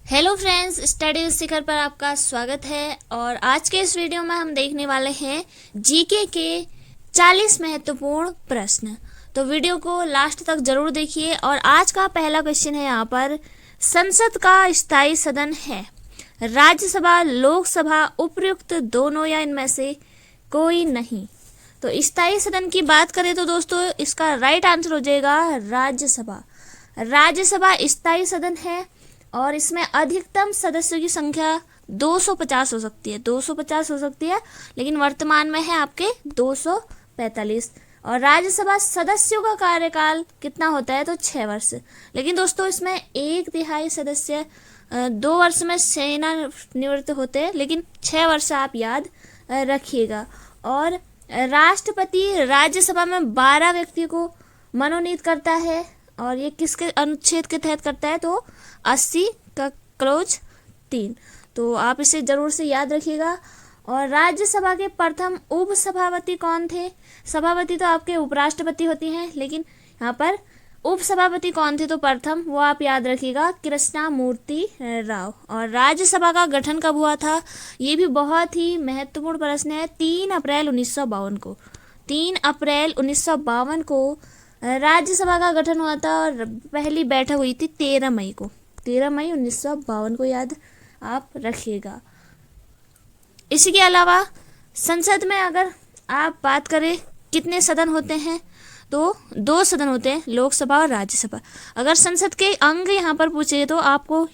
Hello friends, study with शिखर पर आपका स्वागत है। और आज के इस वीडियो में हम देखने वाले हैं जीके के 40 महत्वपूर्ण प्रश्न। तो वीडियो को लास्ट तक जरूर देखिए। और आज का पहला क्वेश्चन है यहाँ पर, संसद का स्थायी सदन है राज्यसभा, लोकसभा, उपर्युक्त दोनों या इनमें से कोई नहीं। तो स्थायी सदन की बात करें तो दोस्तों इसका राइट आंसर हो जाएगा राज्यसभा। राज्यसभा स्थायी सदन है और इसमें अधिकतम सदस्यों की संख्या 250 हो सकती है, 250 हो सकती है, लेकिन वर्तमान में है आपके 245। और राज्यसभा सदस्यों का कार्यकाल कितना होता है तो 6 वर्ष। लेकिन दोस्तों इसमें 1/3 सदस्य 2 वर्ष में सेवानिवृत्त होते हैं, लेकिन 6 वर्ष आप याद रखिएगा। और राष्ट्रपति राज्यसभा में 12 व्यक्तियों को मनोनीत करता है और ये किसके अनुच्छेद के तहत करता है तो 80 का क्लोज 3। तो आप इसे जरूर से याद रखिएगा। और राज्यसभा के प्रथम उपसभापति कौन थे? सभापति तो आपके उपराष्ट्रपति होती हैं, लेकिन यहाँ पर उपसभापति कौन थे तो प्रथम वो आप याद रखिएगा, कृष्णमूर्ति राव। और राज्यसभा का गठन कब हुआ था? ये भी बहुत ही महत्वपूर्ण प्रश्न है। 3 अप्रैल 1952 को 3 अप्रैल 1952 को राज्यसभा का गठन हुआ था और पहली बैठक हुई थी 13 मई को, 13 मई 1952 को याद आप रखिएगा। इसी के अलावा संसद में अगर आप बात करें कितने सदन होते हैं तो 2 सदन होते हैं, लोकसभा और राज्यसभा। अगर संसद के अंग यहाँ पर पूछे तो आपको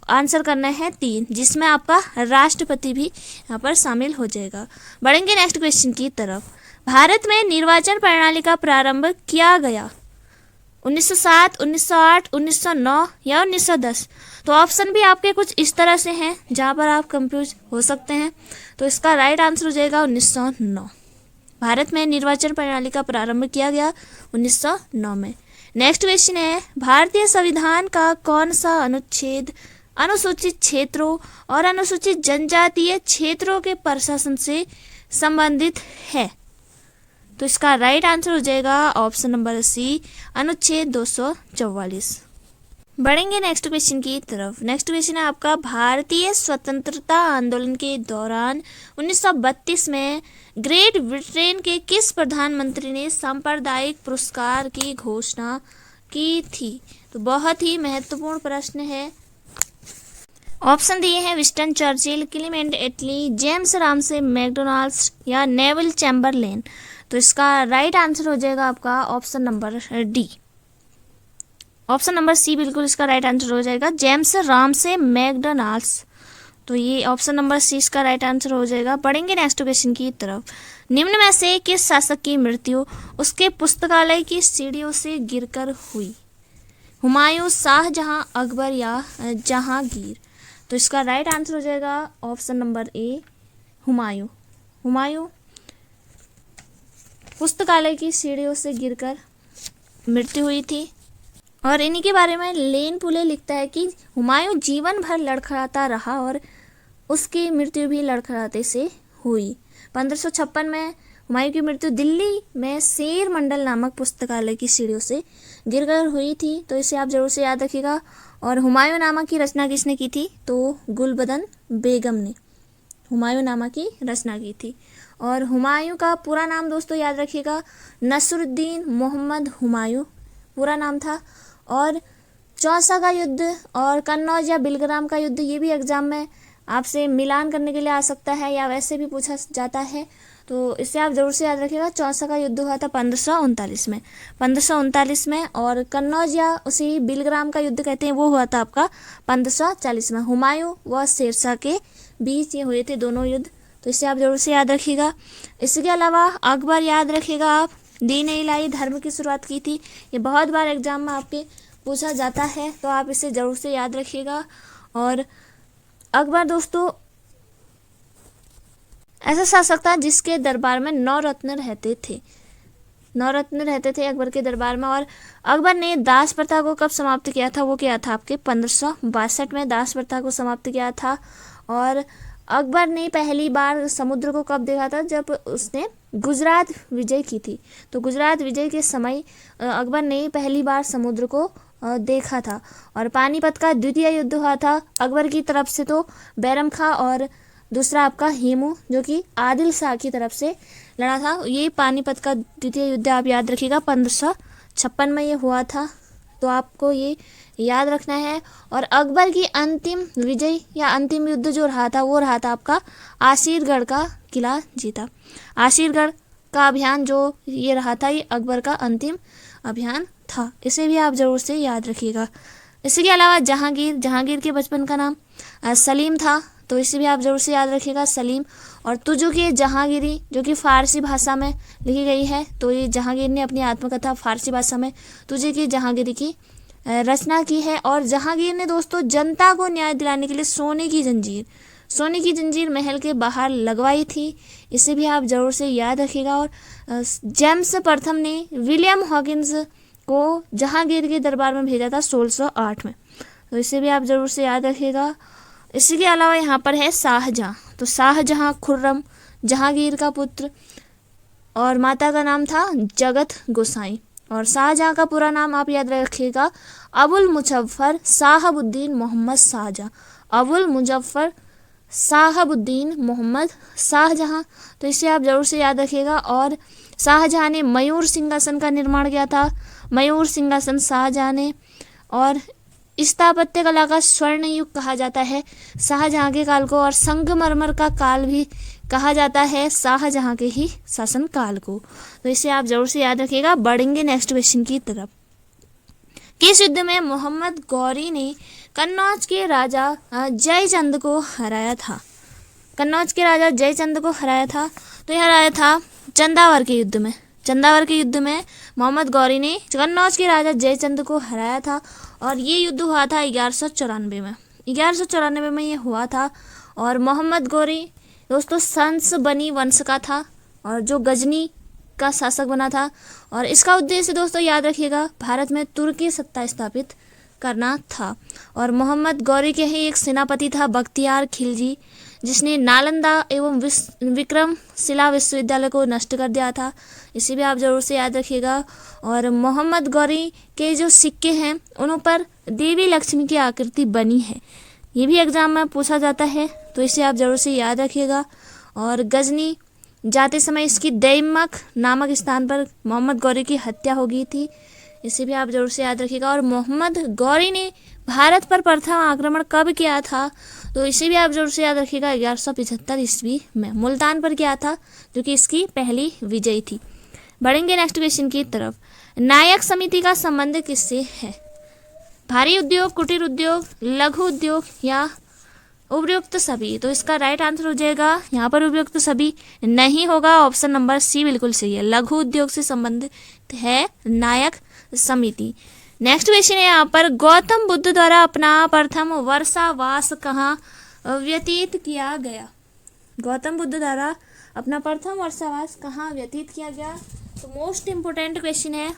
आंसर करना है 3, जिसमें आपका राष्ट्रपति भी यहाँ पर शामिल हो जाएगा। बढ़ेंगे नेक्स्ट क्वेश्चन की तरफ। भारत में निर्वाचन प्रणाली का प्रारंभ किया गया 1907, 1908, 1909 या 1910। तो ऑप्शन भी आपके कुछ इस तरह से हैं जहां पर आप कंफ्यूज हो सकते हैं। तो इसका राइट आंसर हो जाएगा 1909। भारत में निर्वाचन प्रणाली का प्रारंभ किया गया 1909 में। नेक्स्ट क्वेश्चन है, भारतीय संविधान का कौन सा अनुच्छेद अनुसूचित क्षेत्रों और अनुसूचित जनजातीय क्षेत्रों के प्रशासन से संबंधित है? तो इसका राइट आंसर हो जाएगा ऑप्शन नंबर सी, अनुच्छेद 244। बढ़ेंगे नेक्स्ट क्वेश्चन की तरफ। नेक्स्ट क्वेश्चन है आपका, भारतीय स्वतंत्रता आंदोलन के दौरान 1932 में ग्रेट ब्रिटेन के किस प्रधानमंत्री ने सांप्रदायिक पुरस्कार की घोषणा की थी? तो बहुत ही महत्वपूर्ण प्रश्न है। ऑप्शन दिए हैं Winston Churchill, Clement Attlee, James Ramsay MacDonalds या नेविल चैम्बरलेन। तो इसका राइट आंसर हो जाएगा आपका option number D, option number C बिल्कुल इसका राइट आंसर हो जाएगा, जेम्स रामसे मैकडोनाल्ड्स। तो ये ऑप्शन नंबर सी इसका राइट आंसर हो जाएगा। पढ़ेंगे नेक्स्ट क्वेश्चन की तरफ। निम्न में से किस शासक की मृत्यु उसके पुस्तकालय की सीढ़ियों से गिरकर हुई? हुमायूं, शाहजहां, अकबर या जहांगीर? तो इसका राइट आंसर हो जाएगा option number A, Humayun. Humayun पुस्तकालय की सीढ़ियों से गिरकर मृत्यु हुई थी। और इन्हीं के बारे में लेन पुले लिखता है कि हुमायूं जीवन भर लड़खड़ाता रहा और उसकी मृत्यु भी लड़खड़ाते से हुई। 1556 में हुमायूं की मृत्यु दिल्ली में शेर मंडल नामक पुस्तकालय की सीढ़ियों से गिरकर हुई थी। तो इसे आप जरूर से याद रखिएगा। और हुमायूं नामा की रचना किसने की थी तो गुलबदन बेगम ने हुमायूं नामा की रचना की थी। और हुमायूं का पूरा नाम दोस्तों याद रखिएगा, नसरुद्दीन मोहम्मद हुमायूं पूरा नाम था। और चौसा का युद्ध और कन्नौज या बिलग्राम का युद्ध, ये भी एग्जाम में आपसे मिलान करने के लिए आ सकता है या वैसे भी पूछा जाता है। तो इसे आप जरूर से याद रखिएगा। चौसा का युद्ध हुआ था 1539 में, 1539 में। और कन्नौज या उसी बिलग्राम का युद्ध कहते हैं वो हुआ था आपका 1540 में। हुमायूं व शेरशाह के बीच ये हुए थे दोनों युद्ध। तो इसे आप जरूर से याद रखिएगा। इसके अलावा अकबर याद रखिएगा आप, दीन इलाही धर्म की शुरुआत की थी। ये बहुत बार एग्जाम में आपके पूछा जाता है, तो आप इसे जरूर से याद रखिएगा। और अकबर दोस्तों ऐसा शासक था जिसके दरबार में 9 रत्न रहते थे, 9 रत्न रहते थे अकबर के दरबार में। और अकबर ने दास प्रथा को कब समाप्त किया था? वो किया था आपके 1562 में दास प्रथा को समाप्त किया था। और अकबर ने पहली बार समुद्र को कब देखा था? जब उसने गुजरात विजय की थी। तो गुजरात विजय के समय अकबर ने पहली बार समुद्र को देखा था। और पानीपत का द्वितीय युद्ध हुआ था अकबर की तरफ से तो बैरम खां, और दूसरा आपका हेमू जो कि आदिल शाह की तरफ से लड़ा था। ये पानीपत का द्वितीय युद्ध आप याद रखिएगा 1556 में ये हुआ था, तो आपको ये याद रखना है। और अकबर की अंतिम विजय या अंतिम युद्ध जो रहा था वो रहा था आपका आसिरगढ़ का किला जीता। आसिरगढ़ का अभियान जो ये रहा था ये अकबर का अंतिम अभियान था, इसे भी आप जरूर से याद रखिएगा। इसके अलावा जहांगीर के बचपन का नाम सलीम था, तो इसे भी आप जरूर से याद रखिएगा सलीम। और तुझो की जहांगीरी जो कि फारसी भाषा में लिखी गई है, तो ये जहांगीर ने अपनी आत्मकथा फारसी भाषा में तुझे की जहांगीरी की रचना की है। और जहांगीर ने दोस्तों जनता को न्याय दिलाने के लिए सोने की जंजीर महल के बाहर लगवाई थी, इसे भी आप जरूर से याद रखिएगा। और जेम्स प्रथम ने विलियम हॉकिंस को जहांगीर के दरबार में भेजा था 1608 में, तो इसे भी आप जरूर से याद रखिएगा। इसी के अलावा यहाँ पर है शाहजहां, तो शाहजहां खुर्रम जहांगीर का पुत्र, और माता का नाम था जगत गोसाई। और शाहजहां का पूरा नाम आप याद रखिएगा अबुल मुजफ्फर साहबुद्दीन मोहम्मद शाहजहां, अबुल मुजफ्फर साहबुद्दीन मोहम्मद शाहजहां, तो इसे आप जरूर से याद रखिएगा। और शाहजहां ने मयूर सिंहासन का निर्माण किया था, मयूर सिंहासन शाहजहां ने। और स्थापत्य कला का स्वर्ण युग कहा जाता है शाहजहां के काल को, और संगमरमर का काल भी कहा जाता है शाहजहां के ही शासन काल को, तो इसे आप जरूर से याद रखिएगा। बढ़ेंगे नेक्स्ट क्वेश्चन की तरफ। किस युद्ध में मोहम्मद गौरी ने कन्नौज के राजा जयचंद को हराया था? कन्नौज के राजा जयचंद को हराया था, तो यह हराया था चंदावर के युद्ध में। चंदावर के युद्ध में मोहम्मद गौरी ने कन्नौज के राजा जयचंद को हराया था, और ये युद्ध हुआ था 1194 में। 1194 में ये हुआ था। और मोहम्मद गौरी दोस्तों संस बनी वंश का था, और जो गजनी का शासक बना था। और इसका उद्देश्य दोस्तों याद रखिएगा भारत में तुर्की सत्ता स्थापित करना था। और मोहम्मद गौरी के ही एक सेनापति था बख्तियार खिलजी, जिसने नालंदा एवं विक्रमशिला विश्वविद्यालय को नष्ट कर दिया था, इसे भी आप जरूर से याद रखिएगा। और मोहम्मद गौरी के जो सिक्के हैं उन पर देवी लक्ष्मी की आकृति बनी है, ये भी एग्जाम में पूछा जाता है, तो इसे आप जरूर से याद रखिएगा। और गजनी जाते समय इसकी दैमक नामक स्थान पर मोहम्मद गौरी की हत्या हो गई थी, इसे भी आप जरूर से याद रखिएगा। और मोहम्मद गौरी ने भारत पर प्रथम आक्रमण कब किया था? तो इसे भी आप जरूर से याद रखिएगा 1175 ईस्वी में मुल्तान पर किया था, जो कि इसकी पहली विजय थी। बढ़ेंगे नेक्स्ट क्वेश्चन की तरफ। नायक समिति का संबंध किससे है? भारी उद्योग, कुटीर उद्योग, लघु उद्योग या उपयुक्त सभी? तो इसका राइट आंसर हो जाएगा यहाँ पर उपयुक्त सभी नहीं होगा, ऑप्शन नंबर सी बिल्कुल सही है। लघु उद्योग से संबंधित है नायक समिति। नेक्स्ट क्वेश्चन है यहाँ पर, गौतम बुद्ध द्वारा अपना प्रथम वर्षावास कहाँ व्यतीत किया गया? गौतम बुद्ध द्वारा अपना प्रथम वर्षावास कहाँ व्यतीत किया गया? तो मोस्ट इम्पोर्टेंट क्वेश्चन है,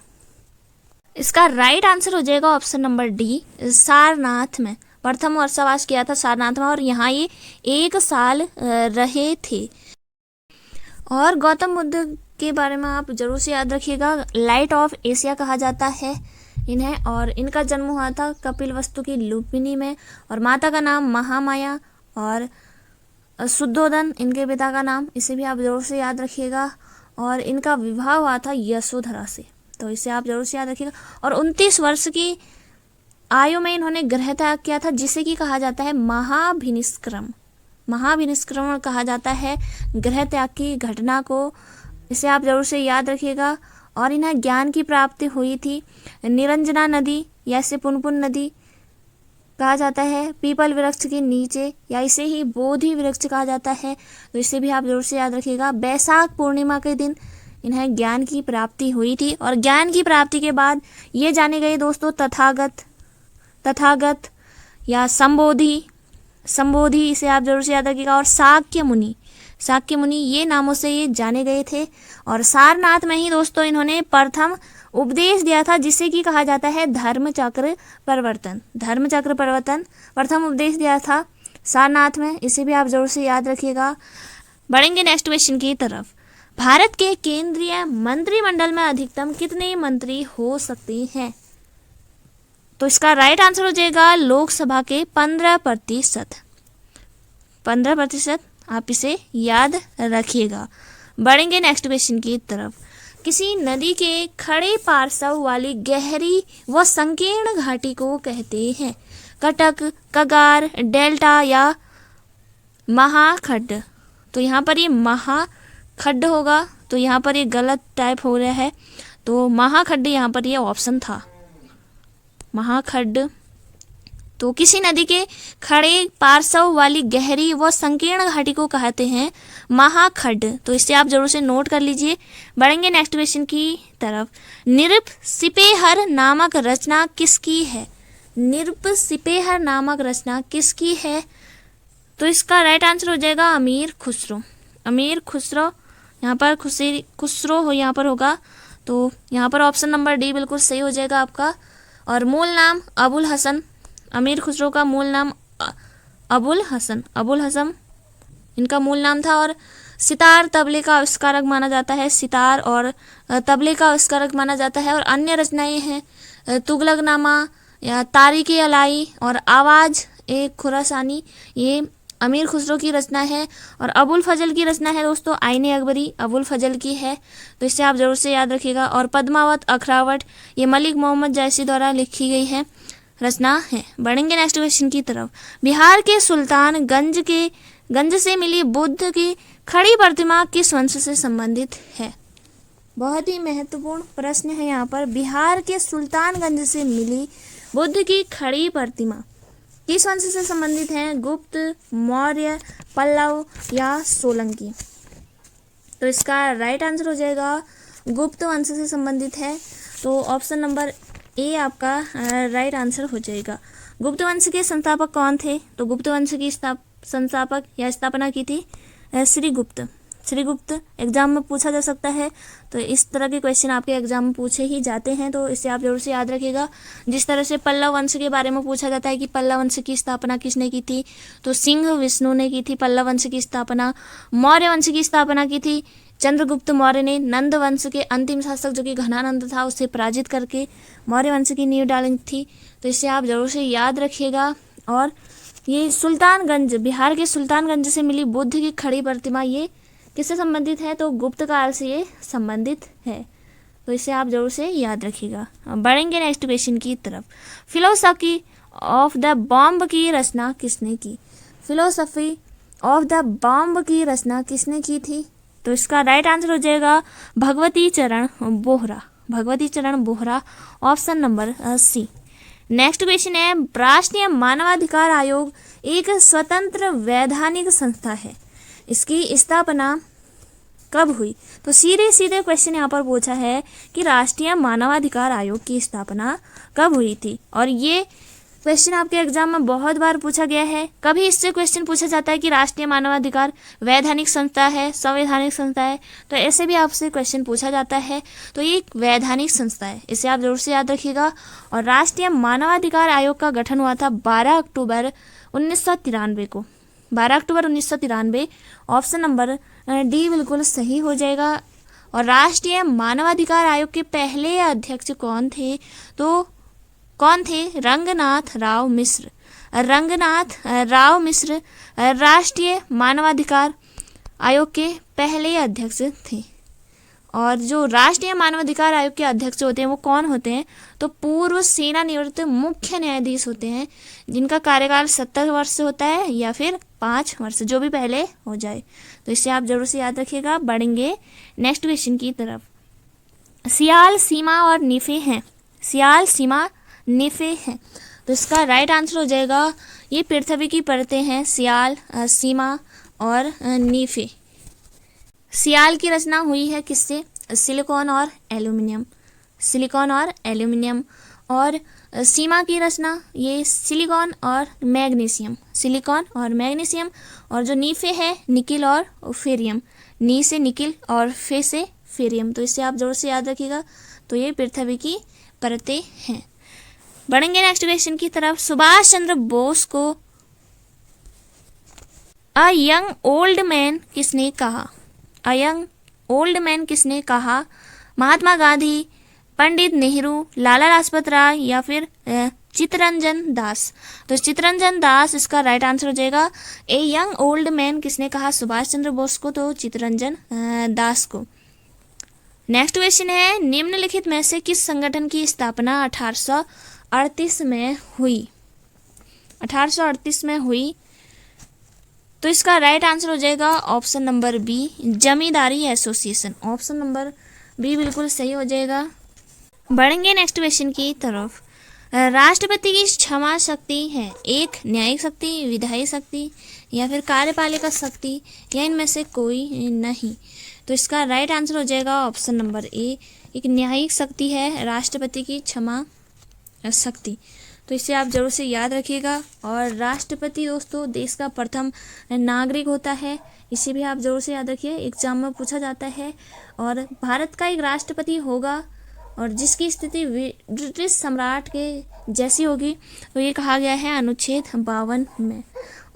इसका राइट आंसर हो जाएगा ऑप्शन नंबर डी, सारनाथ में प्रथम वर्षावास किया था सारनाथ में, और यहाँ ये 1 साल रहे थे। और गौतम बुद्ध के बारे में आप जरूर से याद रखिएगा, लाइट ऑफ एशिया कहा जाता है इन्हें। और इनका जन्म हुआ था कपिलवस्तु की लुम्बिनी में, और माता का नाम महामाया और शुद्धोदन इनके पिता का नाम, इसे भी आप जरूर से याद रखिएगा। और इनका विवाह हुआ था यशोधरा से, तो इसे आप जरूर से याद रखिएगा। और 29 वर्ष की आयु में इन्होंने ग्रह त्याग किया था, जिसे कि कहा जाता है महाभिनिष्क्रमण। महाभिनिष्क्रमण कहा जाता है ग्रह त्याग की घटना को, इसे आप जरूर से याद रखिएगा। और इन्हें ज्ञान की प्राप्ति हुई थी निरंजना नदी या इसे पुनपुन नदी कहा जाता है, पीपल वृक्ष के नीचे, या इसे ही बोधि वृक्ष कहा जाता है, तो इसे भी आप जरूर से याद रखिएगा। बैसाख पूर्णिमा के दिन इन्हें ज्ञान की प्राप्ति हुई थी, और ज्ञान की प्राप्ति के बाद ये जाने गए दोस्तों तथागत या संबोधि, इसे आप जरूर से याद रखिएगा। और शाक्य मुनि ये नामों से ये जाने गए थे। और सारनाथ में ही दोस्तों इन्होंने प्रथम उपदेश दिया था, जिसे कि कहा जाता है धर्मचक्र परिवर्तन प्रथम उपदेश दिया था सारनाथ में, इसे भी आप जरूर से याद रखिएगा। बढ़ेंगे नेक्स्ट क्वेश्चन की तरफ। भारत के केंद्रीय मंत्रिमंडल में अधिकतम कितने मंत्री हो सकते हैं? तो इसका राइट आंसर हो जाएगा लोकसभा के 15%। 15% आप इसे याद रखिएगा। बढ़ेंगे नेक्स्ट क्वेश्चन की तरफ। किसी नदी के खड़े पार्श्व वाली गहरी व संकीर्ण घाटी को कहते हैं? कटक, कगार, डेल्टा या महाखड्ड। तो यहाँ पर ये महाखड्ड होगा, तो यहाँ पर ये गलत टाइप हो रहा है, तो महाखड्ड यहाँ पर ये ऑप्शन था, महाखड्ड। तो किसी नदी के खड़े पार्श्व वाली गहरी व संकीर्ण घाटी को कहते हैं महाखड्ड। तो इसे आप जरूर से नोट कर लीजिए। बढ़ेंगे नेक्स्ट क्वेश्चन की तरफ। निरपसिपेहर नामक रचना किसकी है? निरपसिपेहर नामक रचना किसकी है? तो इसका राइट आंसर हो जाएगा अमीर खुसरो। अमीर खुसरो, यहाँ पर खुसरो हो यहाँ पर होगा, तो यहाँ पर ऑप्शन नंबर डी बिल्कुल सही हो जाएगा आपका। और मूल नाम अबुल हसन। अमीर खुसरो का मूल नाम अबुल हसन इनका मूल नाम था। और सितार तबले का आविष्कारक माना जाता है, सितार और तबले का आविष्कारक माना जाता है। और अन्य रचनाएं हैं तुगलकनामा या तारीख अलाई और आवाज़ ए खुरासानी, ये अमीर खुसरो की रचना है। और अबुल फजल की रचना है दोस्तों आईने अकबरी, अबुल फजल की है, तो इसे आप ज़रूर से याद रखिएगा। और पद्मावत अखरावट ये मलिक मोहम्मद जैसी द्वारा लिखी गई है रचना है। बढ़ेंगे नेक्स्ट क्वेश्चन की तरफ। बिहार के सुल्तानगंज से मिली बुद्ध की खड़ी प्रतिमा किस वंश से संबंधित है? बहुत ही महत्वपूर्ण प्रश्न है यहाँ पर। बिहार के सुल्तानगंज से मिली बुद्ध की खड़ी प्रतिमा किस वंश से संबंधित है? गुप्त, मौर्य, पल्लव या सोलंकी। तो इसका राइट आंसर हो जाएगा गुप्त वंश से संबंधित है, तो ऑप्शन नंबर ए आपका राइट आंसर हो जाएगा। गुप्त वंश के संस्थापक कौन थे? तो गुप्त वंश की संस्थापक या स्थापना की थी श्रीगुप्त। एग्जाम में पूछा जा सकता है, तो इस तरह के क्वेश्चन आपके एग्जाम में पूछे ही जाते हैं, तो इसे आप जरूर से याद रखिएगा। जिस तरह से पल्लव वंश के बारे में पूछा जाता है कि पल्लव वंश की स्थापना किसने की थी, तो सिंह विष्णु ने की थी पल्लव वंश की स्थापना। मौर्य वंश की स्थापना की थी चंद्रगुप्त मौर्य ने। नंद वंश के अंतिम शासक जो कि घनानंद था, उसे पराजित करके मौर्य वंश की नींव डाली थी, तो इसे आप जरूर से याद रखिएगा। और ये सुल्तानगंज, बिहार के सुल्तानगंज से मिली बुद्ध की खड़ी प्रतिमा, ये किससे संबंधित है? तो गुप्त काल से ये संबंधित है, तो इसे आप जरूर से याद रखिएगा। बढ़ेंगे नेक्स्ट क्वेश्चन की तरफ। फिलोसफी ऑफ द बॉम्ब की रचना किसने की? फिलोसफी ऑफ द बॉम्ब की रचना किसने की थी? तो इसका राइट आंसर हो जाएगा Bhagwati Charan Bohra. Bhagwati Charan Bohra, option number C. Next question है, राष्ट्रीय मानवाधिकार आयोग एक स्वतंत्र वैधानिक संस्था है, इसकी स्थापना कब हुई? तो सीधे क्वेश्चन यहाँ पर पूछा है कि राष्ट्रीय मानवाधिकार आयोग की स्थापना कब हुई थी, और ये क्वेश्चन आपके एग्जाम में बहुत बार पूछा गया है। कभी इससे क्वेश्चन पूछा जाता है कि राष्ट्रीय मानवाधिकार वैधानिक संस्था है, संवैधानिक संस्था है, तो ऐसे भी आपसे क्वेश्चन पूछा जाता है। तो ये एक वैधानिक संस्था है, इसे आप जरूर से याद रखिएगा। और राष्ट्रीय मानवाधिकार आयोग का गठन हुआ था 12 अक्टूबर 1993 को। 12 अक्टूबर 1993, ऑप्शन नंबर डी बिल्कुल सही हो जाएगा। और राष्ट्रीय मानवाधिकार आयोग के पहले अध्यक्ष कौन थे? तो कौन थे? रंगनाथ राव मिश्र। रंगनाथ राव मिश्र राष्ट्रीय मानवाधिकार आयोग के पहले अध्यक्ष थे। और जो राष्ट्रीय मानवाधिकार आयोग के अध्यक्ष होते हैं वो कौन होते हैं? तो पूर्व सेवानिवृत्त मुख्य न्यायाधीश होते हैं, जिनका कार्यकाल 70 वर्ष होता है या फिर 5 वर्ष, जो भी पहले हो जाए। तो इसे आप जरूर से याद रखिएगा। बढ़ेंगे नेक्स्ट क्वेश्चन की तरफ। सियाल, सीमा और निफे हैं। सियाल, सीमा, निफे हैं, तो इसका राइट आंसर हो जाएगा ये पृथ्वी की परतें हैं, सियाल, सीमा और निफे। सियाल की रचना हुई है किससे? सिलिकॉन और एल्यूमिनियम। सिलिकॉन और एल्यूमिनियम। और सीमा की रचना ये सिलिकॉन और मैग्नीशियम। सिलिकॉन और मैग्नीशियम। और जो निफे है निकिल और फेरियम। नी से निकिल और फे से फेरियम, तो इसे आप जरूर से याद रखिएगा। तो ये पृथ्वी की परतें हैं। बढ़ेंगे नेक्स्ट क्वेश्चन की तरफ। सुभाष चंद्र बोस को अ यंग ओल्ड मैन किसने कहा? अ यंग ओल्ड मैन किसने कहा? महात्मा गांधी, पंडित नेहरू, लाला लाजपत राय या फिर चित्तरंजन दास। तो चित्तरंजन दास इसका राइट आंसर हो जाएगा। ए यंग ओल्ड मैन किसने कहा? सुभाष चंद्र बोस को, तो चित्तरंजन दास को। नेक्स्ट क्वेश्चन है, निम्नलिखित में से किस संगठन की स्थापना 1838 में हुई? 1838 में हुई, तो इसका राइट आंसर हो जाएगा ऑप्शन नंबर बी, जमींदारी एसोसिएशन। ऑप्शन नंबर बी बिल्कुल सही हो जाएगा। बढ़ेंगे नेक्स्ट क्वेश्चन की तरफ। राष्ट्रपति की क्षमा शक्ति है एक न्यायिक शक्ति, विधायी शक्ति या फिर कार्यपालिका शक्ति, या इनमें से कोई नहीं। तो इसका राइट आंसर हो जाएगा ऑप्शन नंबर ए, एक न्यायिक शक्ति है राष्ट्रपति की क्षमा शक्ति। तो इसे आप जरूर से याद रखिएगा। और राष्ट्रपति दोस्तों देश का प्रथम नागरिक होता है, इसे भी आप जरूर से याद रखिए, एग्जाम में पूछा जाता है। और भारत का एक राष्ट्रपति होगा और जिसकी स्थिति ब्रिटिश सम्राट के जैसी होगी, तो ये कहा गया है अनुच्छेद 52 में।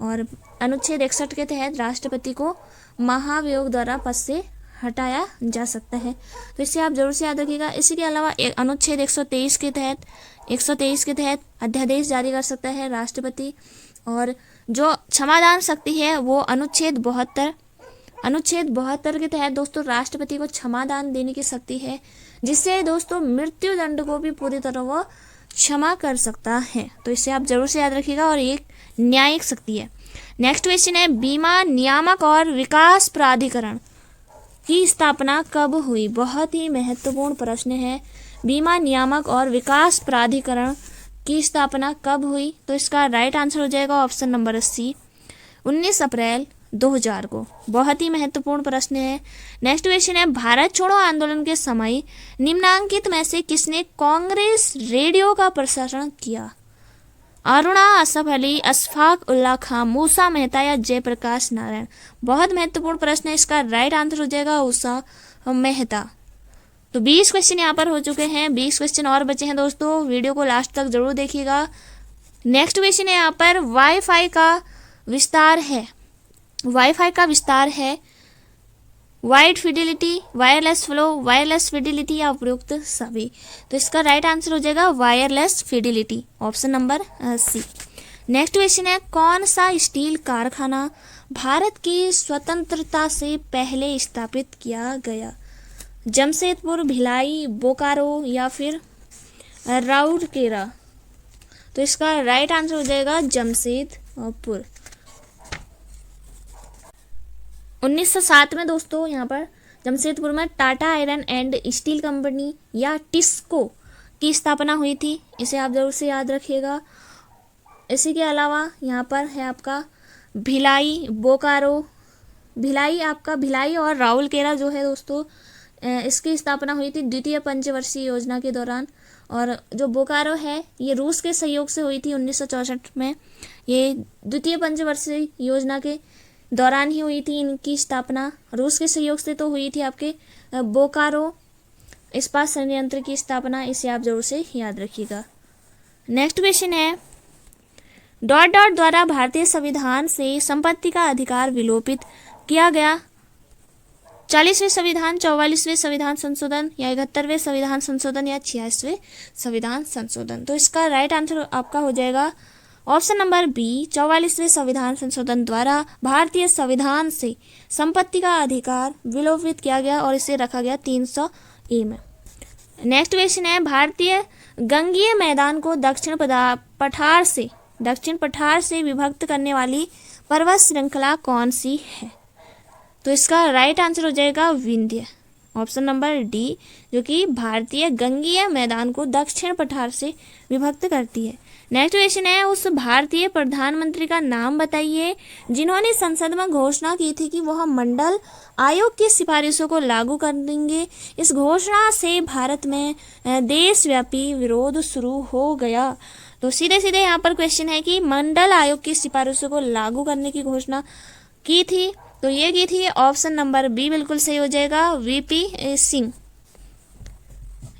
और अनुच्छेद 61 के तहत राष्ट्रपति को महाभियोग द्वारा पद से हटाया जा सकता है। तो इसे आप जरूर से याद रखिएगा। इसी के अलावा अनुच्छेद 123 के तहत अध्यादेश जारी कर सकता है राष्ट्रपति। और जो क्षमादान शक्ति है वो अनुच्छेद 72 के तहत दोस्तों राष्ट्रपति को क्षमादान देने की शक्ति है, जिससे दोस्तों मृत्यु दंड को भी पूरी तरह वो क्षमा कर सकता है। तो इसे आप जरूर से याद रखिएगा और एक न्यायिक शक्ति है। नेक्स्ट क्वेश्चन है, बीमा नियामक और विकास प्राधिकरण की स्थापना कब हुई? बहुत ही महत्वपूर्ण प्रश्न है। बीमा नियामक और विकास प्राधिकरण की स्थापना कब हुई? तो इसका राइट आंसर हो जाएगा ऑप्शन नंबर सी, 19 अप्रैल 2000 को। बहुत ही महत्वपूर्ण प्रश्न है। नेक्स्ट क्वेश्चन है, भारत छोड़ो आंदोलन के समय निम्नांकित में से किसने कांग्रेस रेडियो का प्रसारण किया? अरुणा, असफ अली, अशफाक उल्लाह खां, मूसा मेहता या जयप्रकाश नारायण? बहुत महत्वपूर्ण प्रश्न है। इसका राइट आंसर हो जाएगा उषा मेहता। तो 20 क्वेश्चन यहाँ पर हो चुके हैं, 20 क्वेश्चन और बचे हैं दोस्तों, वीडियो को लास्ट तक जरूर देखिएगा। नेक्स्ट क्वेश्चन है यहाँ पर, वाईफाई का विस्तार है wide fidelity, wireless flow, wireless fidelity या उपयुक्त सभी? तो इसका राइट आंसर हो जाएगा wireless fidelity, option number C. Next question है, कौन सा स्टील कारखाना भारत की स्वतंत्रता से पहले स्थापित किया गया? जमशेदपुर, भिलाई, बोकारो या फिर राउरकेला? तो इसका राइट आंसर हो जाएगा जमशेदपुर। 1907 में दोस्तों यहाँ पर जमशेदपुर में Tata iron and steel company या टिस्को की स्थापना हुई थी, इसे आप जरूर से याद रखिएगा। इसी के अलावा यहाँ पर है आपका भिलाई, बोकारो, भिलाई और राउरकेला जो है दोस्तों, इसकी स्थापना हुई थी द्वितीय पंचवर्षीय योजना के दौरान। और जो बोकारो है ये रूस के सहयोग से हुई थी 1964 में। ये द्वितीय पंचवर्षीय योजना के दौरान ही हुई थी इनकी स्थापना, रूस के सहयोग से तो हुई थी आपके बोकारो इस्पात संयंत्र की स्थापना, इसे आप जरूर से याद रखिएगा। नेक्स्ट क्वेश्चन है, डॉट द्वारा भारतीय संविधान से संपत्ति का अधिकार विलोपित किया गया? 40वें संविधान, 44वें संविधान संशोधन या 71वें संविधान संशोधन या 86वें संविधान संशोधन? तो इसका राइट आंसर आपका हो जाएगा ऑप्शन नंबर बी, 44वें संविधान संशोधन द्वारा भारतीय संविधान से संपत्ति का अधिकार विलोपित किया गया और इसे रखा गया 300A में। नेक्स्ट क्वेश्चन है, भारतीय गंगीय मैदान को दक्षिण पठार से विभक्त करने वाली पर्वत श्रृंखला कौन सी है? तो इसका राइट आंसर हो जाएगा विंध्य, ऑप्शन नंबर डी, जो कि भारतीय गंगीय मैदान को दक्षिण पठार से विभक्त करती है। नेक्स्ट क्वेश्चन है, उस भारतीय प्रधानमंत्री का नाम बताइए जिन्होंने संसद में घोषणा की थी कि वह मंडल आयोग की सिफारिशों को लागू कर देंगे। इस घोषणा से भारत में देशव्यापी विरोध शुरू हो गया। तो सीधे यहाँ पर क्वेश्चन है कि मंडल आयोग की सिफारिशों को लागू करने की घोषणा की थी, तो ये की थी ऑप्शन नंबर बी बिल्कुल सही हो जाएगा, वीपी सिंह।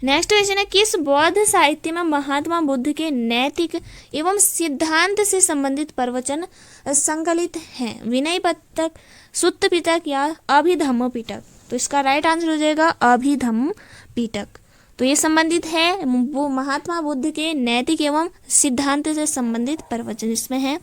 नेक्स्ट क्वेश्चन है, किस बौद्ध साहित्य में महात्मा बुद्ध के नैतिक एवं सिद्धांत से संबंधित प्रवचन संकलित हैं? विनय पिटक, सुत्त पिटक या अभिधम्म पिटक? तो इसका राइट आंसर हो जाएगा अभिधम्म पिटक। तो ये संबंधित है वो महात्मा बुद्ध के नैतिक एवं सिद्धांत से संबंधित प्रवचन इसमें है।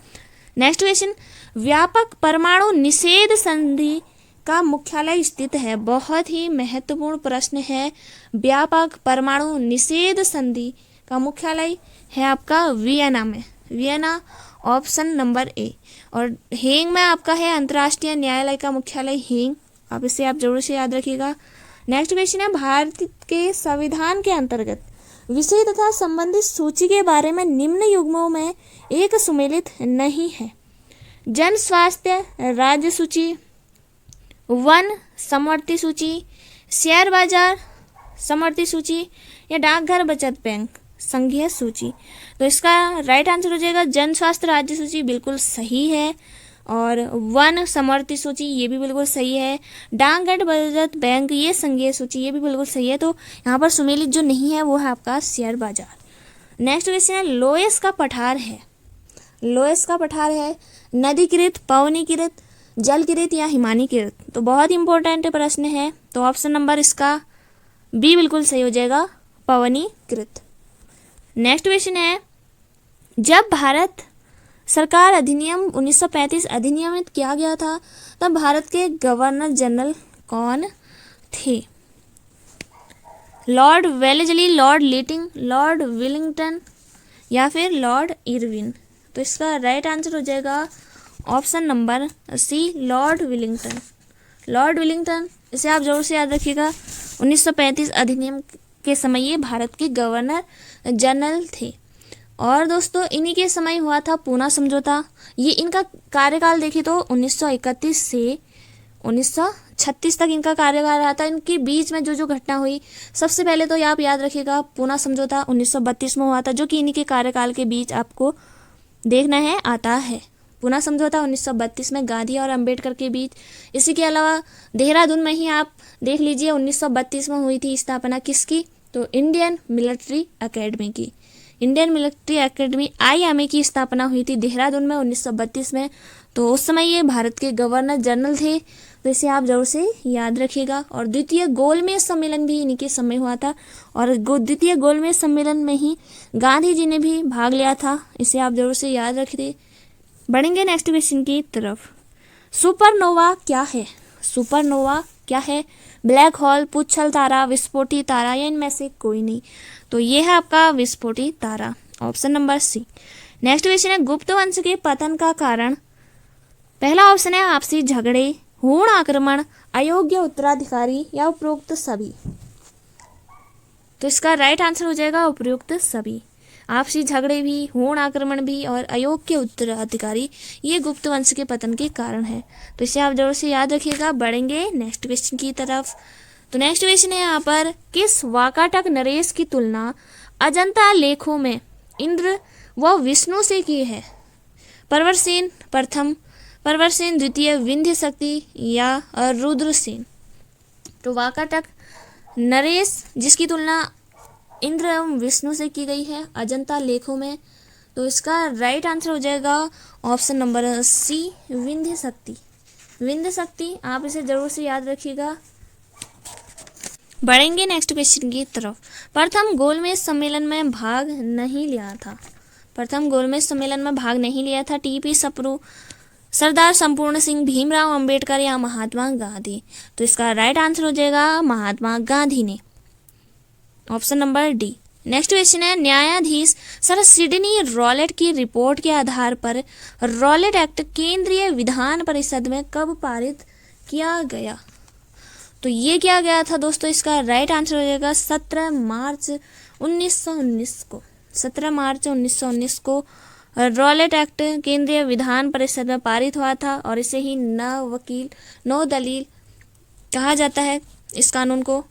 नेक्स्ट क्वेश्चन, व्यापक परमाणु निषेध संधि का मुख्यालय स्थित है। बहुत ही महत्वपूर्ण प्रश्न है। व्यापक परमाणु निषेध संधि का मुख्यालय है आपका वियना में, वियना ऑप्शन नंबर ए। और हेग में आपका है अंतर्राष्ट्रीय न्यायालय का मुख्यालय हेग, आप इसे आप जरूर से याद रखिएगा। नेक्स्ट क्वेश्चन है, भारत के संविधान के अंतर्गत विषय तथा संबंधित सूची के बारे में निम्न युग्मों में एक सुमेलित नहीं है। जन स्वास्थ्य राज्य सूची, वन समवर्ती सूची, शेयर बाजार समवर्ती सूची या डाकघर बचत बैंक संघीय सूची। तो इसका राइट आंसर हो जाएगा जन स्वास्थ्य राज्य सूची, बिल्कुल सही है। और वन समवर्ती सूची ये भी बिल्कुल सही है। डाकघर बचत बैंक ये संघीय सूची ये भी बिल्कुल सही है। तो यहाँ पर सुमेलित जो नहीं है वो है आपका शेयर बाजार। नेक्स्ट क्वेश्चन है, लोयस का पठार है, लोयस का पठार है नदीकृत, पवनीकृत, जलकृत या हिमानीकृत। तो बहुत इंपॉर्टेंट प्रश्न है। तो ऑप्शन नंबर इसका बी बिल्कुल सही हो जाएगा, पवनीकृत। नेक्स्ट क्वेश्चन है, जब भारत सरकार अधिनियम 1935 अधिनियमित किया गया था तब भारत के गवर्नर जनरल कौन थे? Lord Wellesley, lord Lytton, lord Willingdon या फिर लॉर्ड इरविन। तो इसका राइट आंसर हो जाएगा option number C, Lord Willingdon. Lord Willingdon इसे आप जरूर से याद रखिएगा। 1935 अधिनियम के समय ये भारत के गवर्नर जनरल थे। और दोस्तों इन्हीं के समय हुआ था पूना समझौता। ये इनका कार्यकाल देखें तो 1931 से 1936 तक इनका कार्यकाल रहा था। इनके बीच में जो जो घटना हुई, सबसे पहले तो ये आप याद रखिएगा पूना समझौता 1932 में हुआ था, जो कि इन्हीं के कार्यकाल के बीच आपको देखना है आता है। पूना समझौता 1932 में गांधी और अंबेडकर के बीच। इसी के अलावा देहरादून में ही आप देख लीजिए 1932 में हुई थी स्थापना किसकी? तो इंडियन मिलिट्री एकेडमी की। इंडियन मिलिट्री एकेडमी IMA की स्थापना हुई थी देहरादून में 1932 में। तो उस समय ये भारत के गवर्नर जनरल थे। तो इसे आप जरूर से याद रखिएगा। और द्वितीय गोलमेज सम्मेलन भी इन्हीं के समय हुआ था और द्वितीय गोलमेज सम्मेलन में ही गांधी जी ने भी भाग लिया था। इसे आप जरूर से याद रखिए। बढ़ेंगे नेक्स्ट क्वेश्चन की तरफ। सुपरनोवा क्या है? सुपरनोवा क्या है? ब्लैक होल, पुच्छल तारा, विस्फोटी तारा या इनमें से कोई नहीं। तो ये है आपका विस्फोटी तारा, option number C. Next question है, गुप्त वंश के पतन का कारण। पहला ऑप्शन है आपसी झगड़े, हूण आक्रमण, अयोग्य उत्तराधिकारी या उपरोक्त सभी। तो इसका राइट आंसर हो जाएगा उपरोक्त सभी। आपसी झगड़े भी, हूण आक्रमण भी और अयोग्य उत्तराधिकारी ये गुप्त वंश के पतन के कारण है। तो इसे आप जरूर से याद रखिएगा। बढ़ेंगे नेक्स्ट क्वेश्चन की तरफ। तो नेक्स्ट क्वेश्चन है यहाँ पर, किस वाकाटक नरेश की तुलना अजंता लेखों में इंद्र व विष्णु से की है? प्रवरसेन प्रथम, प्रवरसेन द्वितीय, विंध्य शक्ति या रुद्रसेन। तो वाकाटक नरेश जिसकी तुलना इंद्र एवं विष्णु से की गई है अजंता लेखों में। तो इसका राइट आंसर हो जाएगा ऑप्शन नंबर सी, विंध्य शक्ति। विंध्य शक्ति आप इसे जरूर से याद रखिएगा। बढ़ेंगे नेक्स्ट क्वेश्चन की तरफ। प्रथम गोलमेज सम्मेलन में भाग नहीं लिया था। प्रथम गोलमेज सम्मेलन में भाग नहीं लिया था TP सप्रू, सरदार संपूर्ण सिंह, भीमराव अंबेडकर या महात्मा गांधी। तो इसका राइट आंसर हो जाएगा महात्मा गांधी ने, option number D. Next question है, न्यायाधीश सर सिडनी रॉलेट की रिपोर्ट के आधार पर रॉलेट एक्ट केंद्रीय विधान परिषद में कब पारित किया गया? तो ये किया गया था दोस्तों, इसका राइट आंसर हो जाएगा 17 मार्च 1919 को। 17 मार्च 1919 को रॉलेट एक्ट केंद्रीय विधान परिषद में पारित हुआ था और इसे ही नौ दलील कहा जाता है इस कानून को।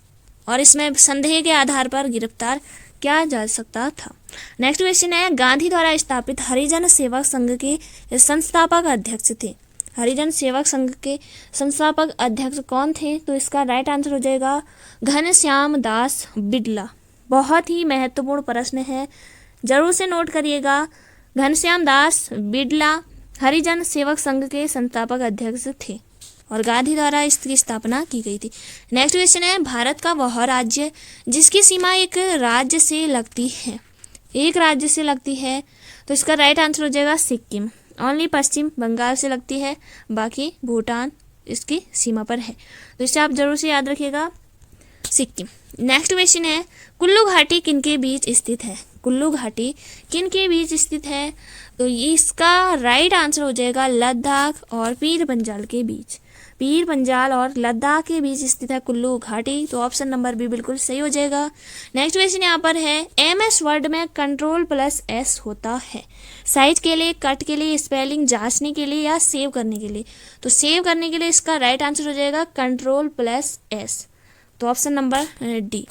और इसमें संदेह के आधार पर गिरफ्तार किया जा सकता था। नेक्स्ट क्वेश्चन है, गांधी द्वारा स्थापित हरिजन सेवक संघ के संस्थापक अध्यक्ष थे। हरिजन सेवक संघ के संस्थापक अध्यक्ष कौन थे? तो इसका राइट आंसर हो जाएगा घनश्याम दास बिड़ला। बहुत ही महत्वपूर्ण प्रश्न है, जरूर से नोट करिएगा। घनश्याम दास बिड़ला हरिजन सेवक संघ के संस्थापक अध्यक्ष थे, और गांधी द्वारा इसकी स्थापना की गई थी। नेक्स्ट क्वेश्चन है, भारत का वह राज्य जिसकी सीमा एक राज्य से लगती है, एक राज्य से लगती है, तो इसका राइट आंसर हो जाएगा सिक्किम। ओनली पश्चिम बंगाल से लगती है, बाकी भूटान इसकी सीमा पर है, तो इसे आप जरूर से याद रखिएगा, सिक्किम। नेक्स्ट क्वेश्चन है, कुल्लू घाटी किन के बीच स्थित है, कुल्लू घाटी किन के बीच स्थित है, तो इसका राइट आंसर हो जाएगा लद्दाख और पीर पंजाल के बीच, पीर पंजाल और लद्दाख के बीच स्थित है कुल्लू घाटी, तो ऑप्शन नंबर बी बिल्कुल सही हो जाएगा। नेक्स्ट क्वेश्चन यहाँ पर है, MS वर्ड में Ctrl+S होता है, साइज के लिए, कट के लिए, स्पेलिंग जांचने के लिए या सेव करने के लिए, तो सेव करने के लिए इसका राइट आंसर हो जाएगा Ctrl+S, तो option number D.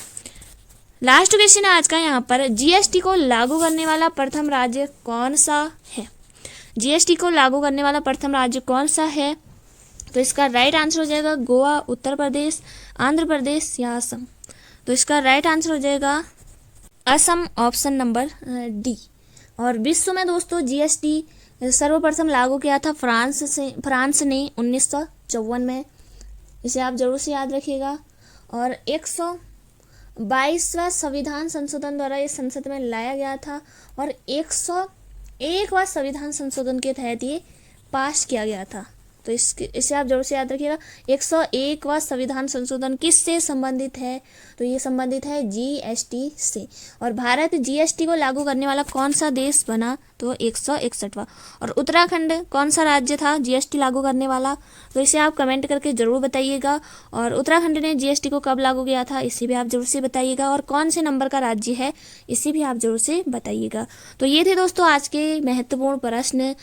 Last question है आज का यहाँ पर, GST को लागू करने वाला प्रथम राज्य कौन सा है, GST को लागू करने वाला प्रथम राज्य कौन सा है, तो इसका राइट आंसर हो जाएगा गोवा, उत्तर प्रदेश, आंध्र प्रदेश या असम, तो इसका राइट आंसर हो जाएगा असम, ऑप्शन नंबर डी। और विश्व में दोस्तों GST सर्वप्रथम लागू किया था फ्रांस ने 1954 में, इसे आप जरूर से याद रखिएगा। और 122वां संविधान संशोधन द्वारा ये संसद में लाया गया था और 101वां संविधान संशोधन के तहत ये पास किया गया था, तो इसे आप जरूर से याद रखिएगा। 101वां संविधान संशोधन किससे संबंधित है, तो ये संबंधित है GST से। और भारत GST को लागू करने वाला कौन सा देश बना, तो 161वां। और उत्तराखंड कौन सा राज्य था GST लागू करने वाला, तो इसे आप कमेंट करके ज़रूर बताइएगा। और उत्तराखंड ने GST को कब लागू किया था, इसे भी आप जरूर से बताइएगा। और कौन से नंबर का राज्य है, इसे भी आप जरूर से बताइएगा। तो ये थे दोस्तों आज के महत्वपूर्ण प्रश्न।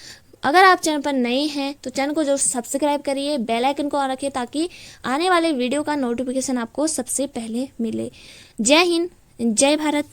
अगर आप चैनल पर नए हैं तो चैनल को जरूर सब्सक्राइब करिए, बेल आइकन को ऑन रखिए ताकि आने वाले वीडियो का नोटिफिकेशन आपको सबसे पहले मिले। जय हिंद, जय भारत।